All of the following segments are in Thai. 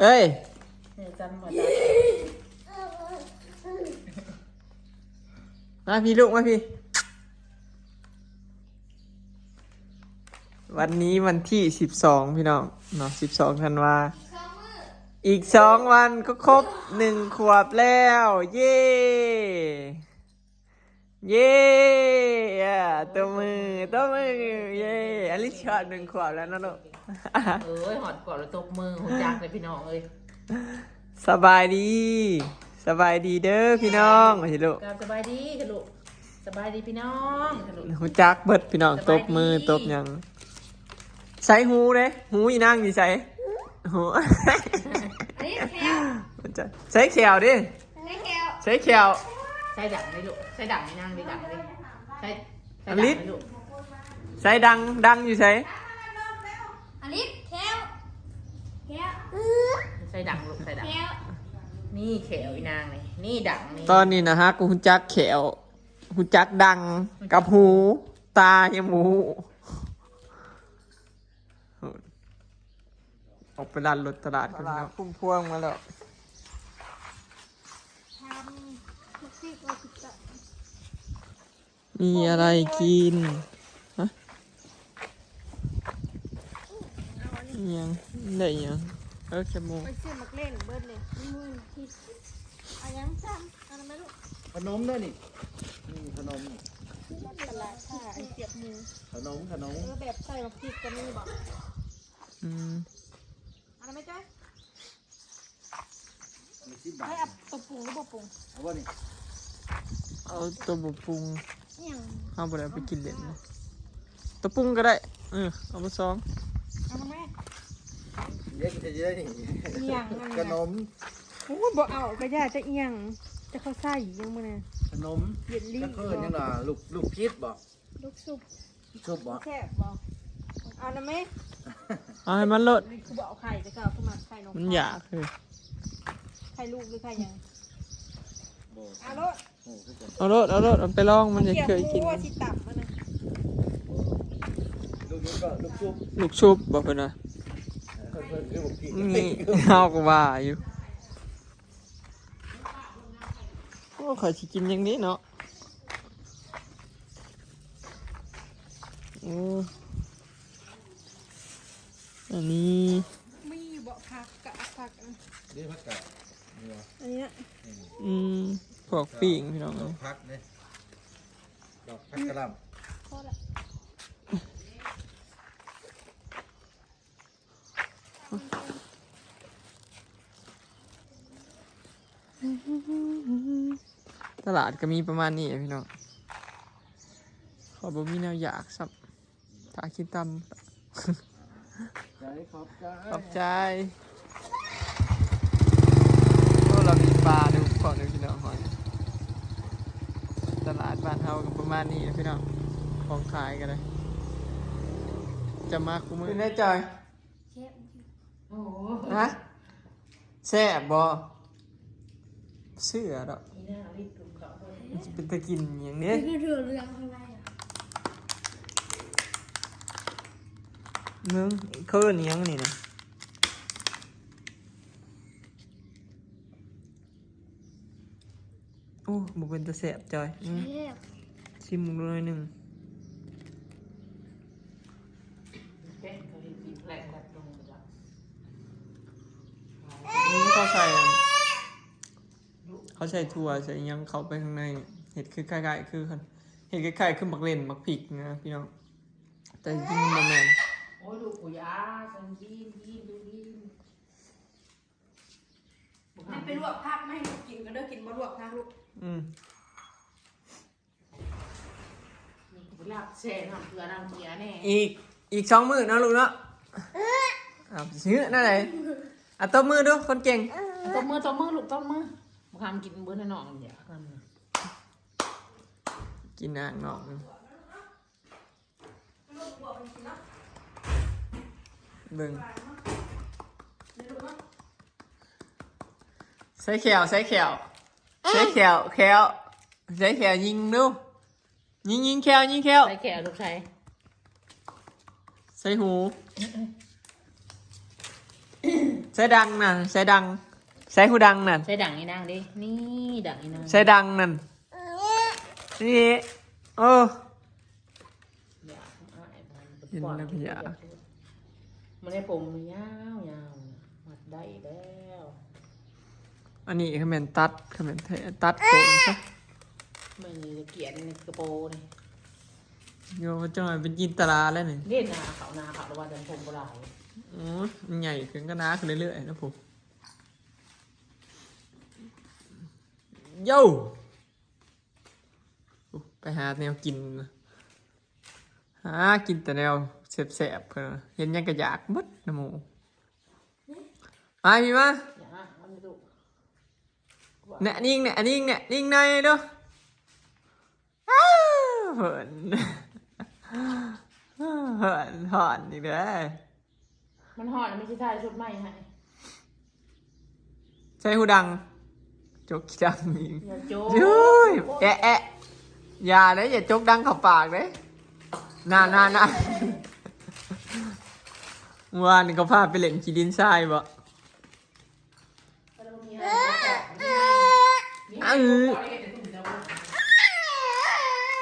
เอ้ยจันหมดมาพี่ลูกมาพี่วันนี้วันที่12พี่น้องเนาะ12ธันวาอีก2วันก็ครบ1 ขวบแล้วเย้เย้ตัวมือเย้อลิชอด1 ขวบแล้วนะลูกหอดกอดแล้วตบมือหุ่นจักเลยพี่น้องสบายดีเด้อพี่น้องมาสิลูกสบายดีค่ะลูกสบายดีพี่น้องค่ะลูกหูจักเบิดพี่น้องตบมือตบยังใส่หูเด้หูอีนางอยู่ใส่หูใส่แขวดิใส่แขวใส่ดังเลยลูกใส่ดังไม่นั่งดิดังเลยใส่ดังเลยลูกใส่ดังอยู่ใส่อลิสแควใส่ดังลูกใส่ดังนี่แขวอีนางนี่ดังนี่ตอนนี้นะฮะกูหูจักแขวหูจักดังกับหูตายังหมูออกไปร้านรถตลาดกันแล้วพุ่มพวงมาแล้วมีอะไรกินฮะยังได้ยังแค่โมไปซื้อมักเล่นเบิร์ดเลยมือที่อายังซ้ำอะไรไม่รู้ขนมด้วยนี่ขนมตลาดค่ะไอเสียบมือขนมแบบใส่มักพริกก็มีบอกอะไรไม่จ้อยให้อับตัวปรุงหรือบ่ปรุงเอาว่านี่เอาตัวบุปรุงยังเอาไปแล้วไปกินเล่นตัวปรุงก็ได้เอาไป2เอาไหมเยอะจะเยอะนี่ขนมโอ้บ่เอาก็ย่าจะเอียงจะเข้าใส่ยังมื้อน่ะขนมจะเพิ่นยังล่ะลูกพีชบ่ลูกซุปบ่แซ่บบ่เอานะแม่เอาให้มันลดคือบ่เอาไข่จะก็เอามาไข่นมมันอยากคือไข่ลูกหรือไข่ยังเอารถเอาไปลองมันจะเคยกินว่าสิตับมันนะลูกชุบบอกเพิ่นว่านี่เอาก็ว่าอยู่โอ้ขอยสิกินอย่างนี้เนาะโอ้อันนี้มีบ่ผักกะผักนี่ผักกะอันนี้พวกปิ้งพี่น้องดอกผักเนี่ยดอกผักกะหล่ำตลาดก็มีประมาณนี้พี่น้องขอบ่มีแนวอยากสับถ้าคิดตำขอบใจโอ้เรามีปลาดูก่อนดูพี่น้องหอยตลาดบ้านเฮาก็ประมาณนี้นะพี่น้องของขายกันเลยจะมาคุ้มมือแน่ใจฮะแซ่บบ่เสื้อดอกเป็นตะกินอย่างนี้คือถือเรื่องอะไรมึงเขาเนี้ยงนี่นะโอ้บุเป็นตะแสบจอยชิมมึงเลย1เขาใส่ถั่วใส่ยังเข้าไปข้างในเห็ดคือคล้ายๆคือเห็ดคล้ายๆคือหมักเล่นหมักผิกนะพี่น้องแต่จริงมันแมนโอ้ยดูปุ๋ยอาสันดีดูดีให้ไปลวกผักไม่ให้ลูกกินก็เด้อกินมาลวกผักลูกนี่กูลาบแช่ทำเกลือน้ำเกลือแน่อีก2 มื้อนะลูกเนาะซื้อนั่นไหนตบมือดูคนเก่งตบมือลูกตบมือมาทำกินเบอร์ให้น้องอย่ากันกินอ่างน้องเบิ่งใส่แขวยิงดูยิงแขวใส่แขวลูกชายใส่หู ใส่ดังน่ะใส่ดังใส่หูดังนั่น ใส่ดังนี่นางดินี่ดังนี่นาง ใส่ดังนั่นนี่โอ้ เห็นแล้วก็อยาก มันได้ผมยาวมัดได้แล้ว อันนี้คอมเมนตัดคอมเมนตัดผมใช่ มันเกลียดในกระโปรงนี่ โยจังหวะเป็นจินตลาแล้วนี่ เล่นนาเขาระว่าแต่ผมโบราณ โอ้มันใหญ่ขึ้นก็น้าขึ้นเรื่อยๆนะผมโย่ไปหาแนวกินนะหากินแต่แนวแสบๆเพื่อนเห็นยังกระยากมัดนะหมูไอ้พี่มา อย่างนั้นมันดู เนี่ยนิ่งเนี่ยนิ่งเนี่ยนิ่งหน่อยเด้ออ้าวเหินเหินหอนอีกแล้ว มันหอดไม่ใช่ท่าชุดใหม่ให้ ใช้หูดังจกดังอีก อย่าโจ้ ยุ้ยแอะอย่าเลยอย่าจกดังเข้าปากเลยน่าว่านี่เขาพาไปเล่นขี้ดินทรายบ่เ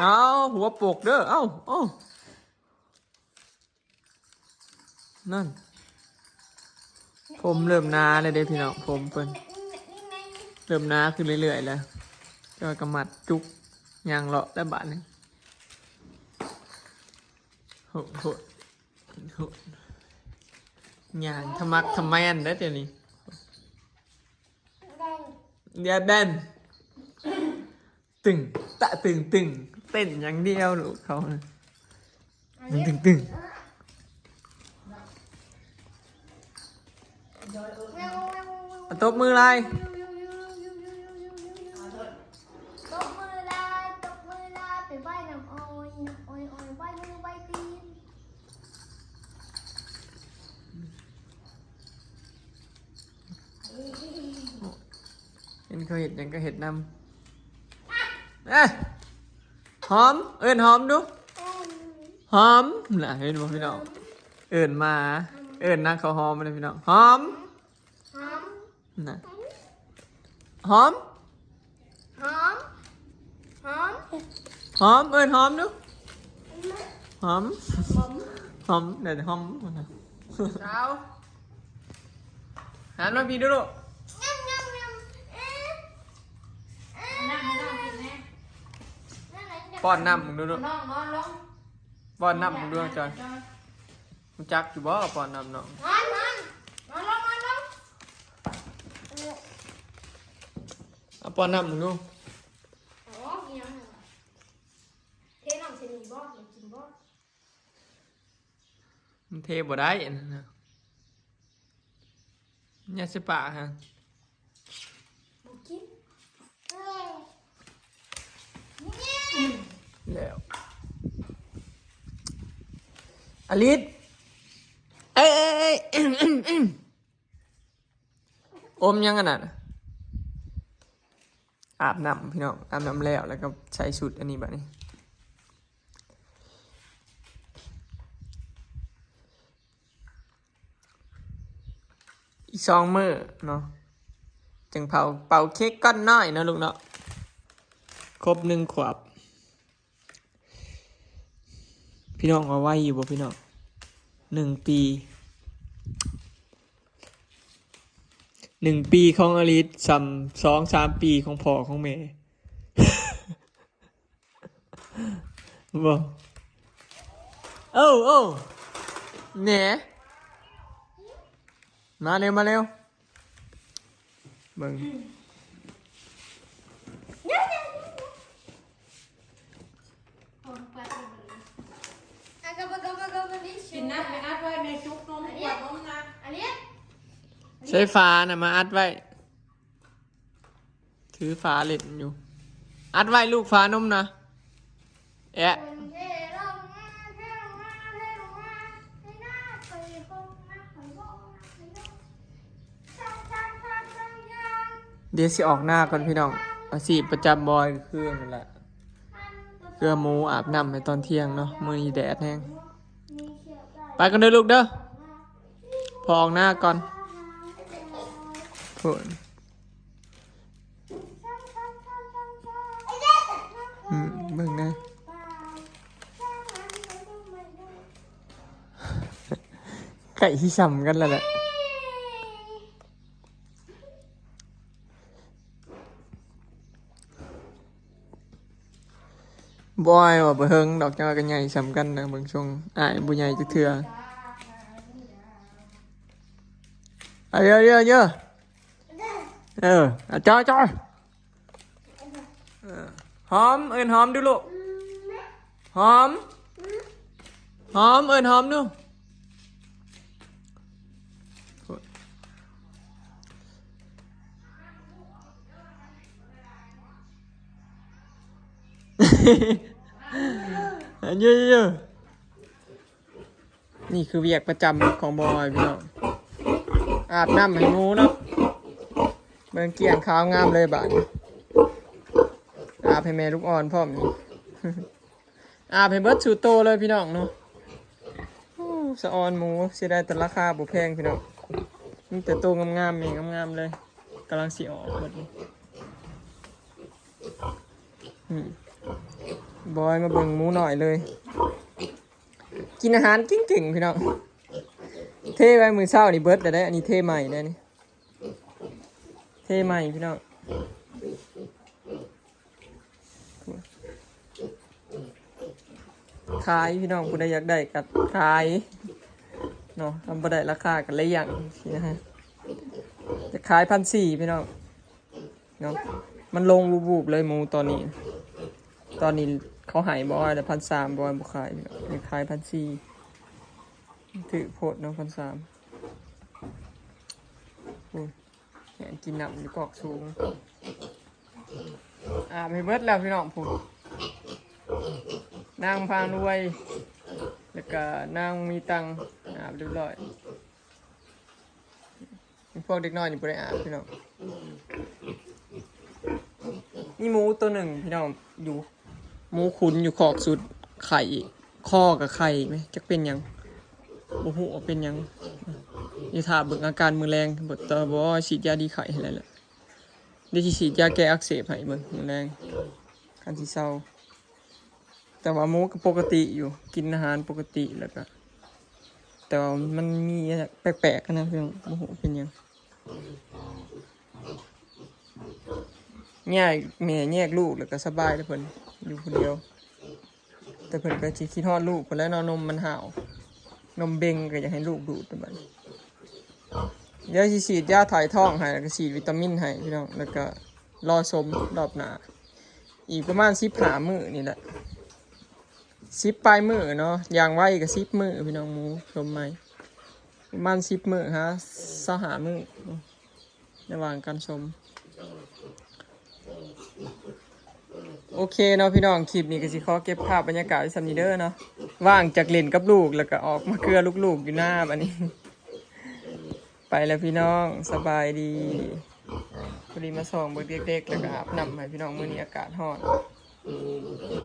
อาหัวปกเด้อเอ้านั่นผมเริ่มนาเลยเด้พี่น้องผมเพิ่นเริ่มนาขึ้นเรื่อยๆแล้วก็กระมัดจุกยางเลาะได้บาทนึงโหยางทำมักทำแมนได้เดี๋ยวนี้เดี๋ยวแดนตึงตะตึงเต้นอย่างเดียวลูกเขานะตึงตบมืออะไร ตบมือลายไปไหว้น้ำอ้อยไหว้มือไหว้ตีน เห็นเขาเห็ดยังก็เห็ดนำหอมเอิญหอมดูหอมน่ะเห็นบ่พี่น้องเอิญมาเอิญนั่งเขาหอมมาเลยพี่น้องหอมน่ะหอมหอมเอิญหอมดูหอมเดี๋ยวหอมเช้าหันมาพี่ดูลูกป้อนน้ำมึงดูดู น้องนอนลง ป้อนน้ำมึงดูจอยมึงจักอยู่บ่ป้อนน้ำน้อง นอนลง เอาป้อนน้ำมึงดู อ๋อเงี้ยเทน้ำเสนีบ่อยากกินบ่ มันเทบ่ได้อันนั้นนะเนี่ยสิปะฮะ บ่กิน แล้วอลิสเอ้ยอมยังกันน่ะอาบน้ำพี่น้องอาบน้ำแล้วก็ใส่ชุดอันนี้แบบนี้อีก2 มื้อเนาะจึงเป่าเค้กก้อนน้อยเนาะลูกเนาะครบ1 ขวบพี่น้องเอาไว้อยู่บ่พี่น้อง1 ปี1 ปีของอลิส2-3 ปีของพ่อของแม่ บ่โอ้แหน่มาเร็วเบิ่ง กินน้ำไปอัดไว้ในจุกนมขวดนมนะ อันนี้ ใช้ฟ้าน่ะมาอัดไว้ถือฟ้าเล่นอยู่อัดไว้ลูกฟ้านมนะแอะเดี๋ยวสิออกหน้าก่อนพี่น้องอาชีพประจำบอยคือนั่นแหละเกลือหมูอาบน้ำในตอนเที่ยงเนาะมื้อนี้แดดแห้งไปกันเด้อลูกเด้อพอออกหน้าก่อน พูดเบิ่งนะไก่ที่ซ้ำกันแล้วแหละบอยว่าบ่เฮิงดอกจังว่ากันใหญ่ซ้ำกันนะเบิ่งช่วงอ้ายบ่ใหญ่จักเทื่อเยอะจอยหอมเอิ้นหอมดูลูกหอมเอิ้นหอมดูเยอะนี่คือเวียกประจำของบอยพี่น้องอาบน้ำให้งูเนาะเบิ่งเกี่ยงขาวงามเลยบาดอาบให้แม่ลูกอ่อนพร้อมนี่ อาบให้เบิดสูโตเลยพี่น้องเนาะสะออนหมูเสียดายแต่ราคาบ่แพงพี่น้องมีแต่โตงามๆเองงามๆเลยกำลังสิออกหมดนี่บอยมาเบิ่งหมูหน่อยเลยกินอาหารเก่งๆพี่น้องเทไว้มือเช้านี่เบิดแต่ได้อันนี้เทใหม่ได้นี่เทใหม่พี่น้องขายพี่น้องผู้ใดอยากได้กับขายเนาะทำบ่ได้ราคากันเลยอย่างนะฮะจะขาย1,400พี่น้องเนาะมันลงบูบๆเลยหมูตอนนี้เขาหายบอยแต่1,300บอยบุขายพี่น้องขาย1,400ถือโพดเนาะ1,300แหนกินน้ำอยู่กอกสูงไม่เบิดแล้วพี่น้องพูดนางพานรวยแล้วก็นางมีตังอาบเรียบร้อยพวกเด็กน้อยนี่บ่ได้อาบพี่น้องนี่หมูตัวหนึ่งพี่น้องอยู่หมูขุนอยู่ขอกสุดไข่ข้อกับไข่ไหมจักเป็นยังบ่ฮู้ว่าเป็นยังอย่าถามเบิ่งอาการมือแรงบ่ตบ่ฉีดยาดีไข้ให้แล้วแหละเดี๋ยวสิฉีดยาแก้อักเสบให้เบิ่งมือแรงคันสิเศร้าแต่ว่าหมูก็ปกติอยู่กินอาหารปกติแล้วก็แต่ว่ามันมีแปลกๆกันนะพี่น้องโอ้โหเป็นยังแยกแม่แยกลูกแล้วก็สบายเลยเพิ่นอยู่คนเดียวแต่เพิ่นก็สิคิดฮอดลูกเพิ่นแล้วนมมันห่าวนมเบ่งก็อยากให้ลูกดูดบัดเดี๋ยวสิฉีดยาถ่ายท้องให้แล้วก็ฉีดวิตามินให้พี่น้องแล้วก็รอชมรอบหน้าอีกประมาณ15 มื้อนี่แหละ10 ปลายมื้อเนาะอย่างไวก็10 มื้อพี่น้องหมูชมใหม่ประมาณ10 มื้อฮะ25 มื้อระหว่างการชมโอเคเนาะพี่น้องคลิปนี้ก็สิขอเก็บภาพบรรยากาศไว้สำนี้เด้อเนาะว่างจากเล่นกับลูกแล้วก็ออกมาเกลือลูกๆอยู่หน้าบัดนี้ ไปแล้วพี่น้องสบายดีพอดีมาส่องเบิกเด็กๆแล้วก็อาบน้ำให้พี่น้องมื้อนี้อากาศร้อน